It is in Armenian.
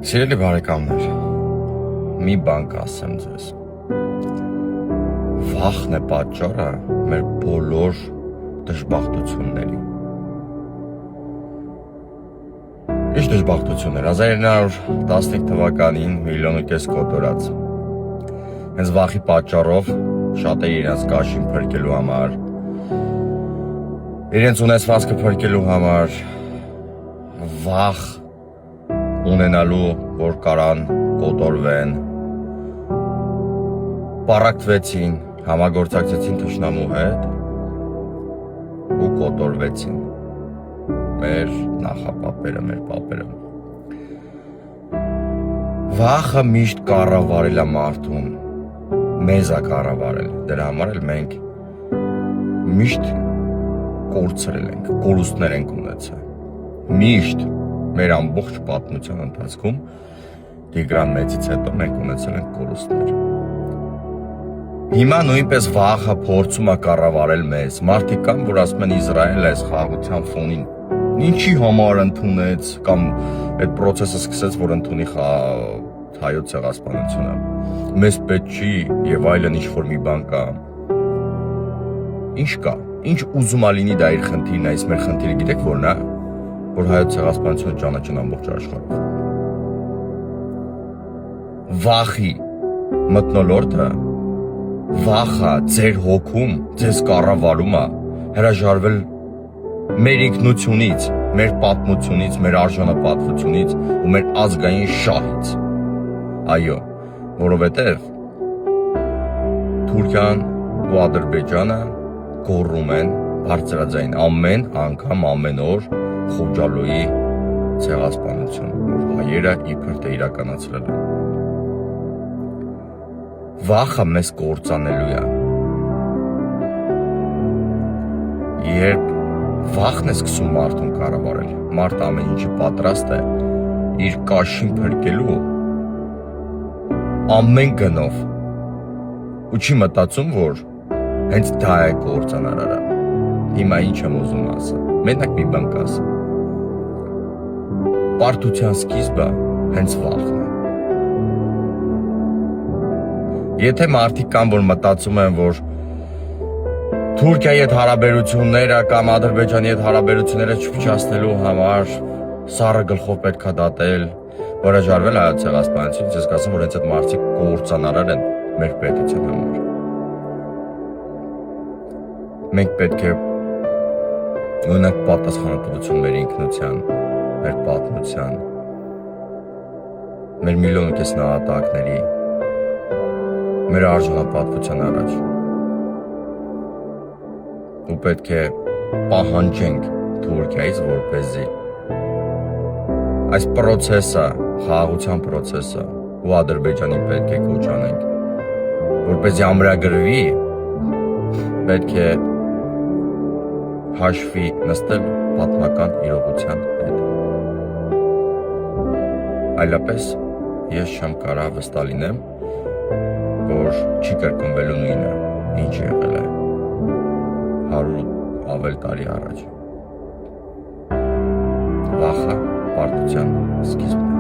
Սիրելի բարեկամներ, մի բան կասեմ ձեզ։ Վախն է պատճառը մեր բոլոր դժբախտությունների։ Ինչ դժբախտություններ, 1915 թվականին 1,5 միլիոն կոտորած։ Հենց վախի պատճառով շատերը իրենց կաշին փրկելու համար, իրենց ունեցվածքը փրկելու համար, վախ ունենալու, որ կարան կոտորվեն, պառակտվեցին, համագործակցեցին թշնամու հետ ու կոտորվեցին մեր նախապապերը, մեր պապերը։ Վախը միշտ կառավարել է մարդուն, մեզ է կառավարել, դրա համար էլ մենք միշտ կորցրել ենք, կորուստներ ենք ունեցել, միշտ մեր ամբողջ պատմության ընթացքում Տիգրան Մեծից հետո մենք ունեցել ենք կորուստներ։ Հիմա նույնպես վախը փորձում է կառավարել մեզ։ Մարդիկ կան, որ ասում են Իսրայելը այս խաղաղության ֆոնին ինչի համար ընդունեց կամ այդ process-ը սկսեց, որ ընդունի հայոց ցեղասպանությունը։ Մեզ պետք չի եւ այլն ինչ-որ մի բան կա։ Ինչ կա։ Ինչ ուզում ա լինի դա իր խնդիրն է, իսկ մեր խնդիրը գիտեք որն է, որ հայոց ցեղասպանությունը ճանաչեն ամբողջ աշխարհով։ Վախի մթնոլորտը, վախը ձեր հոգում, ձեզ կառավարում է հրաժարվել մեր ինքնությունից, մեր պատմությունից, մեր արժանապատվությունից ու մեր ազգային շահից։ Այո, որովհետև Թուրքիան ու Ադրբեջանը գոռում են բարձրաձայն ամեն անգամ, ամեն օր Խոջալոյի ցեղասպանություն, որ հայերը իբր թե իրականացրել են։ Վախը մեզ կործանելու է։ Երբ վախն է սկսում մարդուն կառավարել, մարդ ամեն ինչի պատրաստ է իր կաշին փրկելու ամեն գնով ու չի մտածում, որ հենց դա է կործանարարը։ Հիմա ինչ եմ ուզում ասել, մենակ մի բան կասեմ։ Պարտության սկիզբը հենց վախն է։ Եթե մարդիկ կան, որ մտածում են, որ Թուրքիայի հետ հարաբերությունները կամ Ադրբեջանի հետ հարաբերությունները չփչացնելու համար սառը գլխով պետք է դատել, հրաժարվել հայոց ցեղասպանությունից, ես կասեմ, որ հենց այդ մարդիկ կործանարար են մեր պետության համար։ Մենք պետք է ունենանք պատասխանատվություն մեր ինքնության, մեր պատմության, մեր միլիոն կես նահատակների, մեր արժանապատվության առաջ։ Ու պետք է պահանջենք Թուրքիայից, որպեսզի այս պրոցեսը, խաղաղության պրոցեսը ու Ադրբեջանի պետք է կոչանենք, որպեսզի ամրագրվի, պետք է հաշվի նստել պատմական իրողության հետ։ Այլապես ես չեմ կարող վստահ լինեմ, որ չի կրկնվելու նույնը, ինչ եղել է 100 ավել տարի առաջ։ Վախը պարտության սկիզբն է։